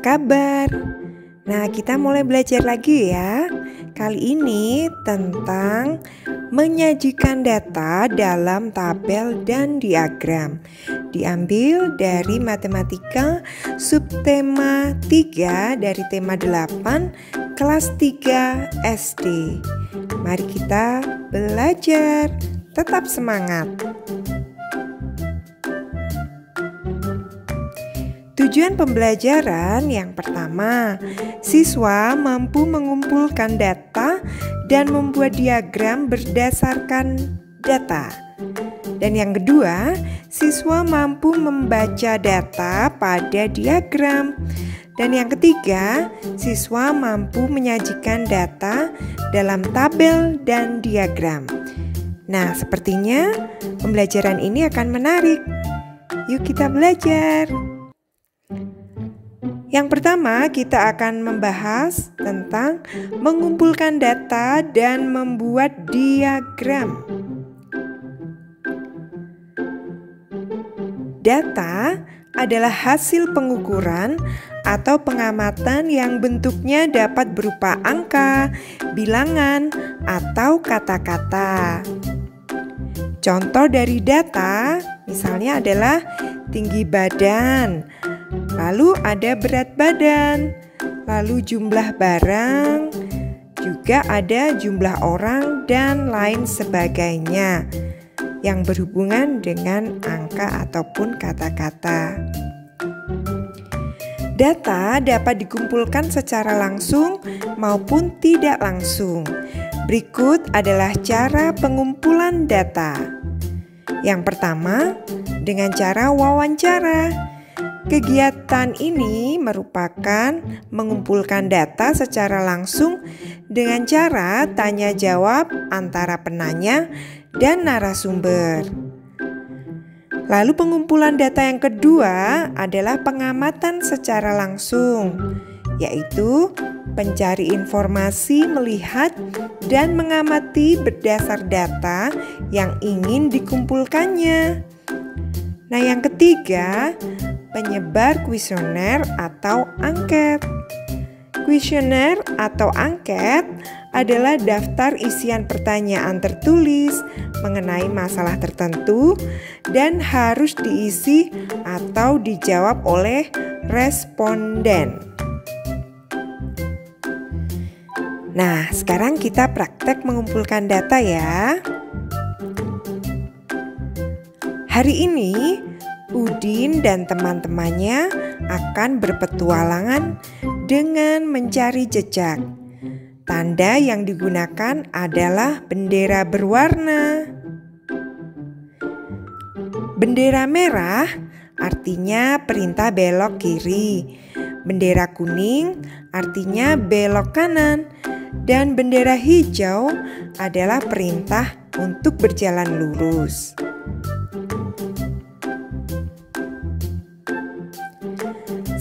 kabar? Nah, kita mulai belajar lagi ya. Kali ini tentang menyajikan data dalam tabel dan diagram. Diambil dari matematika subtema 3 dari tema 8 kelas 3 SD. Mari kita belajar. Tetap semangat. Tujuan pembelajaran yang pertama, siswa mampu mengumpulkan data dan membuat diagram berdasarkan data. Dan yang kedua, siswa mampu membaca data pada diagram. Dan yang ketiga, siswa mampu menyajikan data dalam tabel dan diagram. Nah, sepertinya pembelajaran ini akan menarik. Yuk kita belajar. Yang pertama, kita akan membahas tentang mengumpulkan data dan membuat diagram. Data adalah hasil pengukuran atau pengamatan yang bentuknya dapat berupa angka, bilangan, atau kata-kata. Contoh dari data misalnya adalah tinggi badan, lalu ada berat badan, lalu jumlah barang, juga ada jumlah orang dan lain sebagainya yang berhubungan dengan angka ataupun kata-kata. Data dapat dikumpulkan secara langsung maupun tidak langsung. Berikut adalah cara pengumpulan data. Yang pertama, dengan cara wawancara. Kegiatan ini merupakan mengumpulkan data secara langsung dengan cara tanya jawab antara penanya dan narasumber. Lalu pengumpulan data yang kedua adalah pengamatan secara langsung, yaitu pencari informasi melihat dan mengamati berdasar data yang ingin dikumpulkannya. Nah, yang ketiga, penyebar kuesioner atau angket. Kuesioner atau angket adalah daftar isian pertanyaan tertulis mengenai masalah tertentu dan harus diisi atau dijawab oleh responden. Nah, sekarang kita praktek mengumpulkan data ya. Hari ini, Udin dan teman-temannya akan berpetualangan dengan mencari jejak. Tanda yang digunakan adalah bendera berwarna. Bendera merah artinya perintah belok kiri. Bendera kuning artinya belok kanan. Dan bendera hijau adalah perintah untuk berjalan lurus.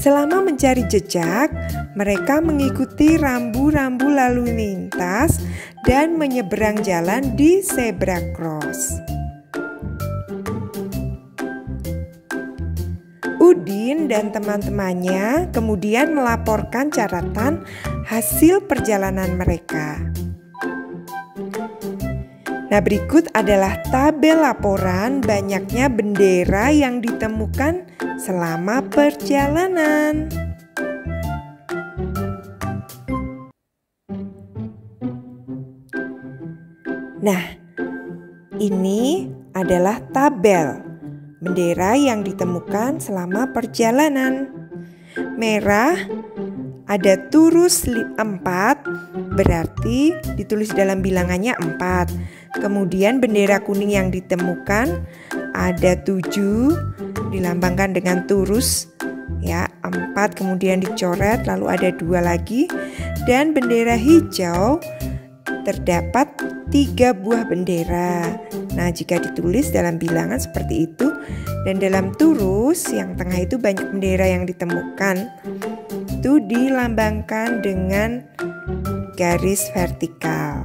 Selama mencari jejak, mereka mengikuti rambu-rambu lalu lintas dan menyeberang jalan di zebra cross. Udin dan teman-temannya kemudian melaporkan catatan hasil perjalanan mereka. Nah, berikut adalah tabel laporan banyaknya bendera yang ditemukan selama perjalanan. Nah, ini adalah tabel bendera yang ditemukan selama perjalanan. Merah ada turus 4, berarti ditulis dalam bilangannya 4. Kemudian bendera kuning yang ditemukan ada 7, dilambangkan dengan turus ya 4, kemudian dicoret lalu ada 2 lagi. Dan bendera hijau terdapat 3 buah bendera. Nah, jika ditulis dalam bilangan seperti itu, dan dalam turus yang tengah itu banyak bendera yang ditemukan, itu dilambangkan dengan garis vertikal.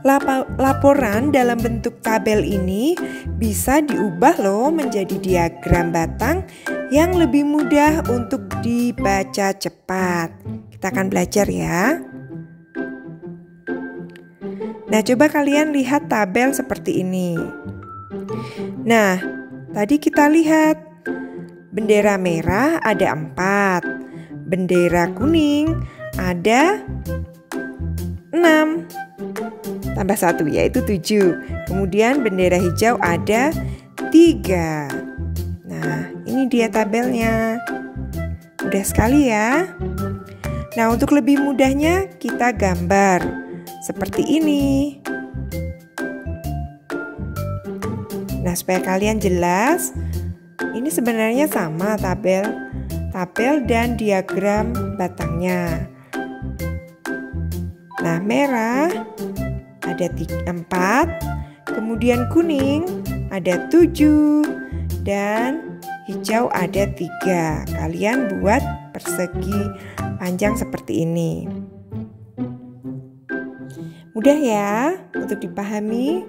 Laporan dalam bentuk tabel ini bisa diubah loh menjadi diagram batang yang lebih mudah untuk dibaca cepat. Kita akan belajar ya. Nah, coba kalian lihat tabel seperti ini. Nah, tadi kita lihat bendera merah ada 4, bendera kuning ada 6, tambah 1 yaitu 7. Kemudian bendera hijau ada 3. Nah, ini dia tabelnya. Mudah sekali ya. Nah, untuk lebih mudahnya kita gambar seperti ini. Nah, supaya kalian jelas, ini sebenarnya sama tabel dan diagram batangnya. Nah, merah ada 4, kemudian kuning ada 7, dan hijau ada 3. Kalian buat persegi panjang seperti ini. Mudah ya untuk dipahami.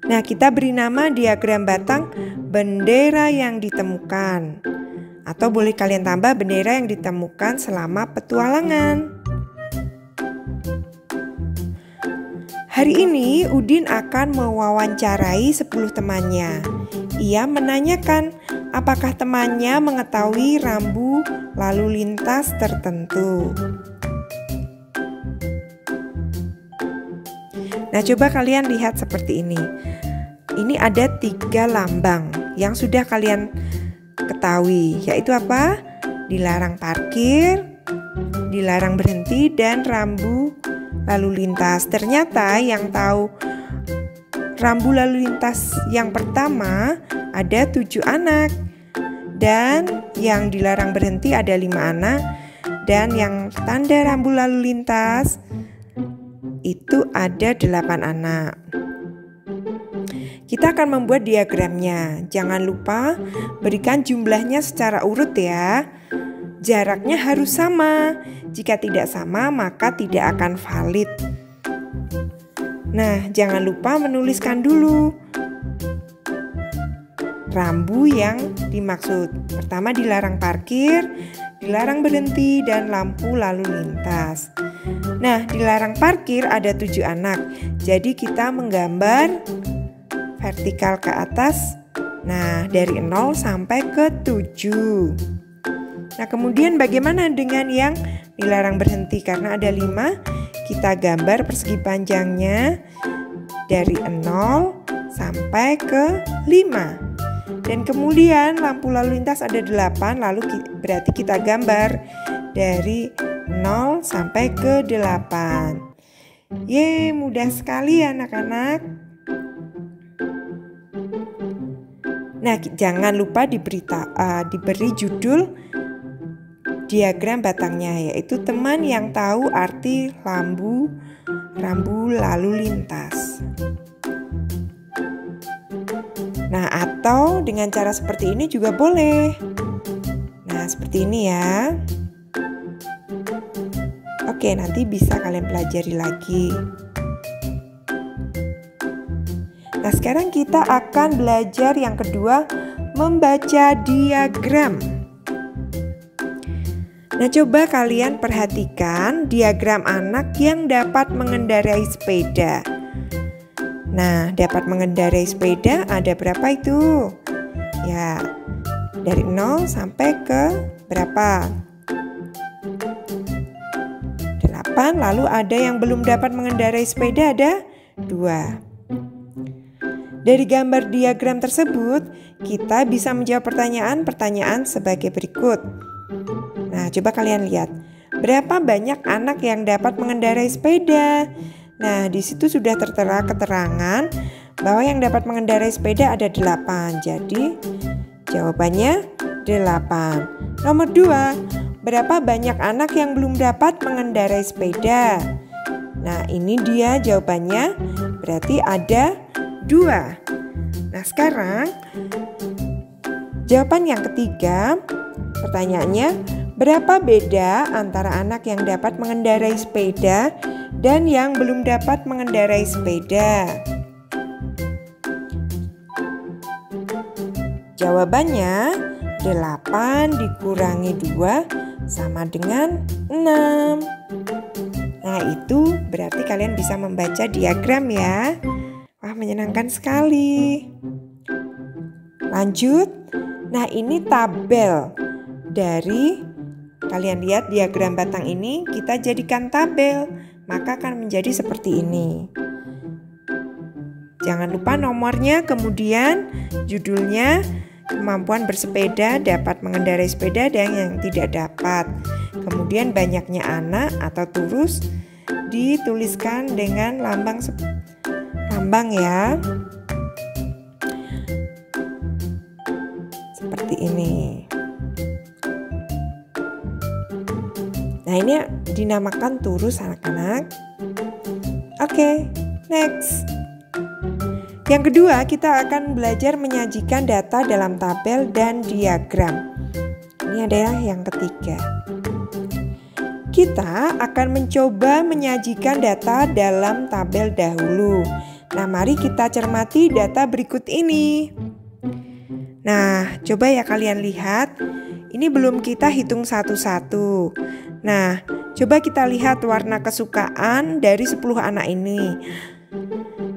Nah, kita beri nama diagram batang bendera yang ditemukan. Atau boleh kalian tambah bendera yang ditemukan selama petualangan. Hari ini Udin akan mewawancarai 10 temannya. Ia menanyakan apakah temannya mengetahui rambu lalu lintas tertentu. Nah, coba kalian lihat seperti ini. Ini ada 3 lambang yang sudah kalian ketahui, yaitu apa? Dilarang parkir, dilarang berhenti, dan rambu lalu lintas. Ternyata yang tahu rambu lalu lintas yang pertama ada 7 anak, dan yang dilarang berhenti ada 5 anak, dan yang tanda rambu lalu lintas itu ada 8 anak. Kita akan membuat diagramnya. Jangan lupa berikan jumlahnya secara urut ya. Jaraknya harus sama. Jika tidak sama, maka tidak akan valid. Nah, jangan lupa menuliskan dulu rambu yang dimaksud. Pertama, dilarang parkir, dilarang berhenti, dan lampu lalu lintas. Nah, dilarang parkir ada 7 anak. Jadi kita menggambar vertikal ke atas. Nah, dari 0 sampai ke 7. Nah, kemudian bagaimana dengan yang dilarang berhenti? Karena ada 5, kita gambar persegi panjangnya dari 0 sampai ke 5. Dan kemudian lampu lalu lintas ada 8, lalu berarti kita gambar dari 0 sampai ke 8. Mudah sekali anak-anak. Nah, jangan lupa diberi judul diagram batangnya, yaitu teman yang tahu arti rambu lalu lintas. Nah, atau dengan cara seperti ini juga boleh. Nah, seperti ini ya. Oke, nanti bisa kalian pelajari lagi. Nah, sekarang kita akan belajar yang kedua, membaca diagram. Nah, coba kalian perhatikan diagram anak yang dapat mengendarai sepeda. Nah, dapat mengendarai sepeda ada berapa itu? Ya, dari 0 sampai ke berapa? 8, lalu ada yang belum dapat mengendarai sepeda ada 2. Dari gambar diagram tersebut, kita bisa menjawab pertanyaan sebagai berikut. Nah, coba kalian lihat. Berapa banyak anak yang dapat mengendarai sepeda? Nah, di situ sudah tertera keterangan bahwa yang dapat mengendarai sepeda ada 8. Jadi, jawabannya 8. Nomor 2, berapa banyak anak yang belum dapat mengendarai sepeda? Nah, ini dia jawabannya, berarti ada 2. Nah, sekarang jawaban yang ketiga, pertanyaannya, Berapa beda antara anak yang dapat mengendarai sepeda dan yang belum dapat mengendarai sepeda? Jawabannya 8 dikurangi 2 sama dengan 6. Nah, itu berarti kalian bisa membaca diagram ya. Wah, menyenangkan sekali. Lanjut. Nah, ini tabel dari, kalian lihat diagram batang ini, kita jadikan tabel, maka akan menjadi seperti ini. Jangan lupa nomornya, kemudian judulnya, kemampuan bersepeda, dapat mengendarai sepeda dan yang tidak dapat. Kemudian banyaknya anak atau tulis dituliskan dengan lambang ya. Seperti ini. Nah, ini dinamakan turus anak-anak. Oke, next. Yang kedua, kita akan belajar menyajikan data dalam tabel dan diagram. Ini adalah yang ketiga. Kita akan mencoba menyajikan data dalam tabel dahulu. Nah, mari kita cermati data berikut ini. Nah, coba ya kalian lihat. Ini belum kita hitung satu-satu. Nah, coba kita lihat warna kesukaan dari 10 anak ini.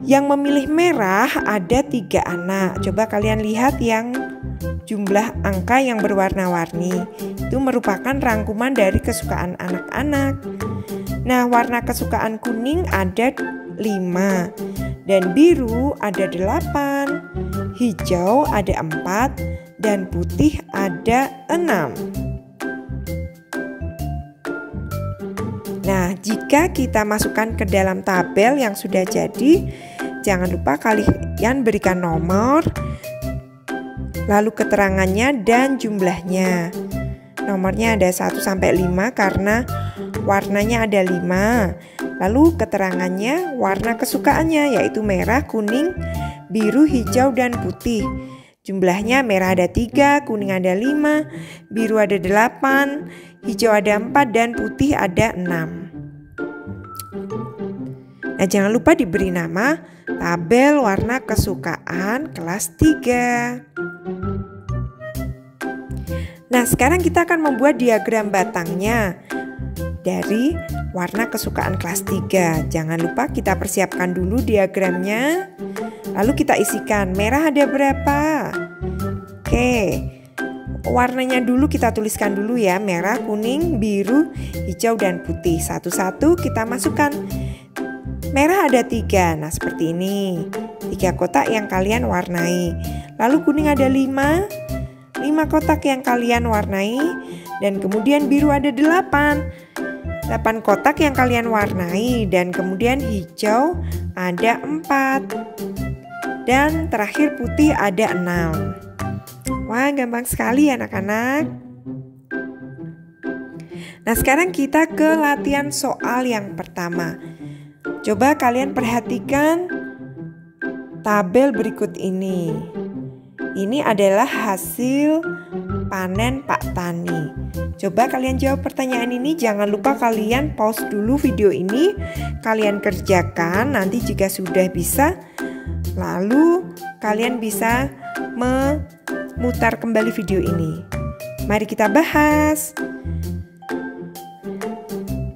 Yang memilih merah ada 3 anak. Coba kalian lihat yang jumlah angka yang berwarna-warni. Itu merupakan rangkuman dari kesukaan anak-anak. Nah, warna kesukaan kuning ada 5. Dan biru ada 8. Hijau ada 4. Dan putih ada 6. Nah, jika kita masukkan ke dalam tabel yang sudah jadi, jangan lupa kalian berikan nomor, lalu keterangannya dan jumlahnya. Nomornya ada 1 sampai 5 karena warnanya ada 5. Lalu keterangannya, warna kesukaannya yaitu merah, kuning, biru, hijau, dan putih. Jumlahnya merah ada 3, kuning ada 5, biru ada 8, hijau ada 4, dan putih ada 6. Nah, jangan lupa diberi nama tabel warna kesukaan kelas 3. Nah, sekarang kita akan membuat diagram batangnya dari warna kesukaan kelas 3. Jangan lupa kita persiapkan dulu diagramnya. Lalu kita isikan merah ada berapa? Oke, warnanya dulu kita tuliskan dulu ya. Merah, kuning, biru, hijau, dan putih. Satu-satu kita masukkan. Merah ada 3. Nah, seperti ini. 3 kotak yang kalian warnai. Lalu kuning ada 5 kotak yang kalian warnai. Dan kemudian biru ada 8 kotak yang kalian warnai. Dan kemudian hijau ada 4. Dan terakhir putih ada 6. Wah, gampang sekali anak-anak. Nah, sekarang kita ke latihan soal yang pertama. Coba kalian perhatikan tabel berikut ini. Ini adalah hasil panen Pak Tani. Coba kalian jawab pertanyaan ini. Jangan lupa kalian pause dulu video ini. Kalian kerjakan. Nanti jika sudah bisa, lalu kalian bisa memutar kembali video ini. Mari kita bahas.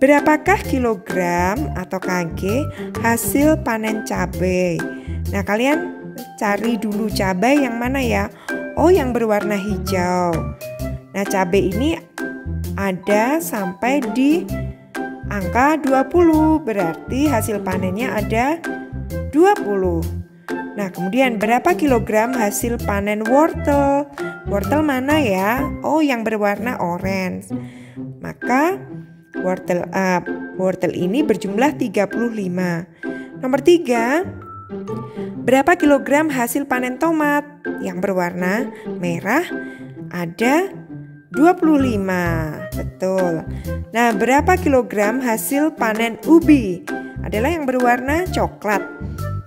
Berapakah kilogram atau kg hasil panen cabai? Nah, kalian cari dulu cabai yang mana ya? Oh, yang berwarna hijau. Nah, cabai ini ada sampai di angka 20. Berarti hasil panennya ada 20. Nah, kemudian berapa kilogram hasil panen wortel? Wortel mana ya? Oh, yang berwarna orange. Maka wortel ini berjumlah 35. Nomor 3, berapa kilogram hasil panen tomat? Yang berwarna merah ada 25. Betul. Nah, berapa kilogram hasil panen ubi? Adalah yang berwarna coklat.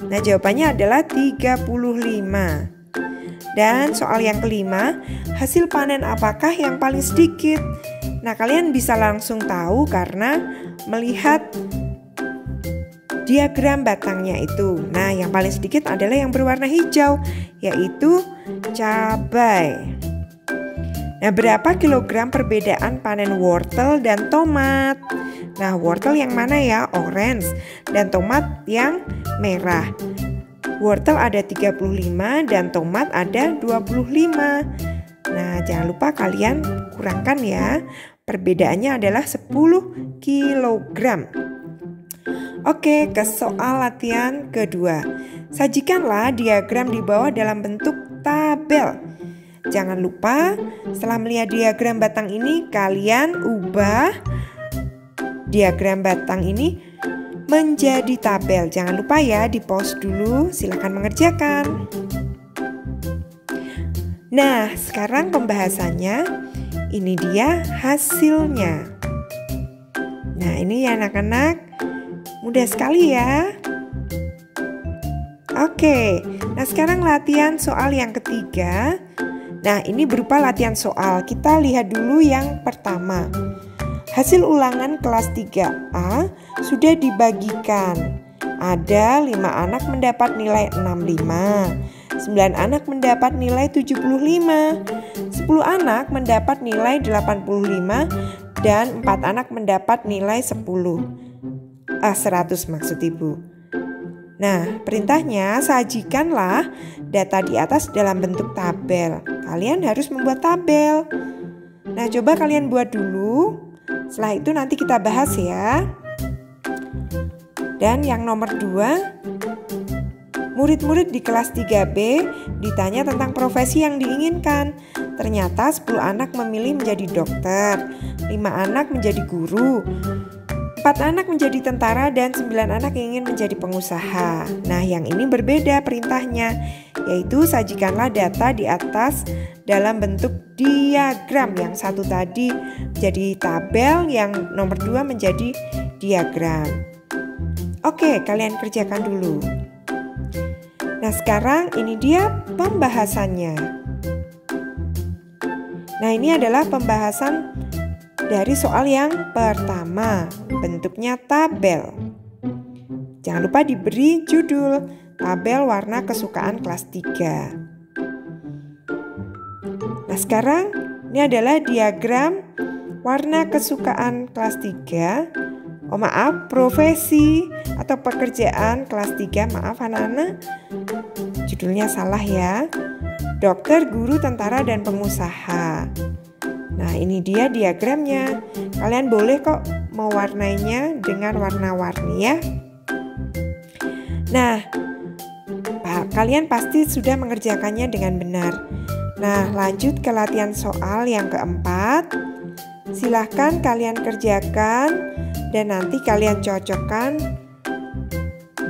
Nah, jawabannya adalah 35. Dan soal yang kelima, hasil panen apakah yang paling sedikit? Nah, kalian bisa langsung tahu karena melihat diagram batangnya itu. Nah, yang paling sedikit adalah yang berwarna hijau, yaitu cabai. Nah, berapa kilogram perbedaan panen wortel dan tomat? Nah, wortel yang mana ya? Orange. Dan tomat yang merah. Wortel ada 35 dan tomat ada 25. Nah, jangan lupa kalian kurangkan ya. Perbedaannya adalah 10 kilogram. Oke, ke soal latihan kedua. Sajikanlah diagram di bawah dalam bentuk tabel. Jangan lupa setelah melihat diagram batang ini, kalian ubah diagram batang ini menjadi tabel. Jangan lupa ya, di pause dulu, silakan mengerjakan. Nah, sekarang pembahasannya. Ini dia hasilnya. Nah, ini ya anak-anak, mudah sekali ya. Oke, nah sekarang latihan soal yang ketiga. Nah, ini berupa latihan soal. Kita lihat dulu yang pertama. Hasil ulangan kelas 3A sudah dibagikan. Ada 5 anak mendapat nilai 65. 9 anak mendapat nilai 75, 10 anak mendapat nilai 85, dan 4 anak mendapat nilai 100 maksud ibu. Nah, perintahnya sajikanlah data di atas dalam bentuk tabel. Kalian harus membuat tabel. Nah, coba kalian buat dulu. Setelah itu nanti kita bahas ya. Dan yang nomor 2, murid-murid di kelas 3B ditanya tentang profesi yang diinginkan. Ternyata 10 anak memilih menjadi dokter, 5 anak menjadi guru, 4 anak menjadi tentara, dan 9 anak ingin menjadi pengusaha. Nah, yang ini berbeda perintahnya, yaitu sajikanlah data di atas dalam bentuk diagram. Yang satu tadi menjadi tabel, yang nomor 2 menjadi diagram. Oke, kalian kerjakan dulu. Nah, sekarang ini dia pembahasannya. Nah, ini adalah pembahasan dari soal yang pertama, bentuknya tabel. Jangan lupa diberi judul tabel warna kesukaan kelas 3. Nah, sekarang ini adalah diagram warna kesukaan kelas 3. Oh maaf, profesi atau pekerjaan kelas 3. Maaf anak-anak, judulnya salah ya. Dokter, guru, tentara, dan pengusaha. Nah, ini dia diagramnya. Kalian boleh kok mewarnainya dengan warna-warni ya. Nah, kalian pasti sudah mengerjakannya dengan benar. Nah, lanjut ke latihan soal yang keempat. Silahkan kalian kerjakan dan nanti kalian cocokkan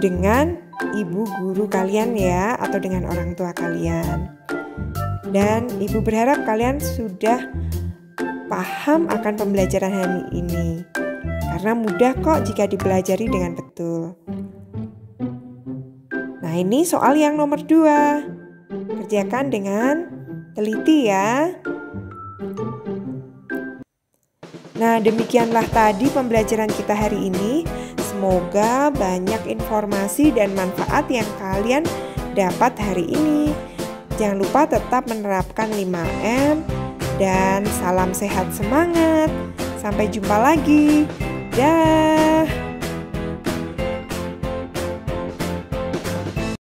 dengan ibu guru kalian ya, atau dengan orang tua kalian. Dan ibu berharap kalian sudah paham akan pembelajaran hari ini, karena mudah kok jika dipelajari dengan betul. Nah, ini soal yang nomor 2. Kerjakan dengan teliti ya. Nah, demikianlah tadi pembelajaran kita hari ini. Semoga banyak informasi dan manfaat yang kalian dapat hari ini. Jangan lupa tetap menerapkan 5M dan salam sehat semangat. Sampai jumpa lagi. Dah.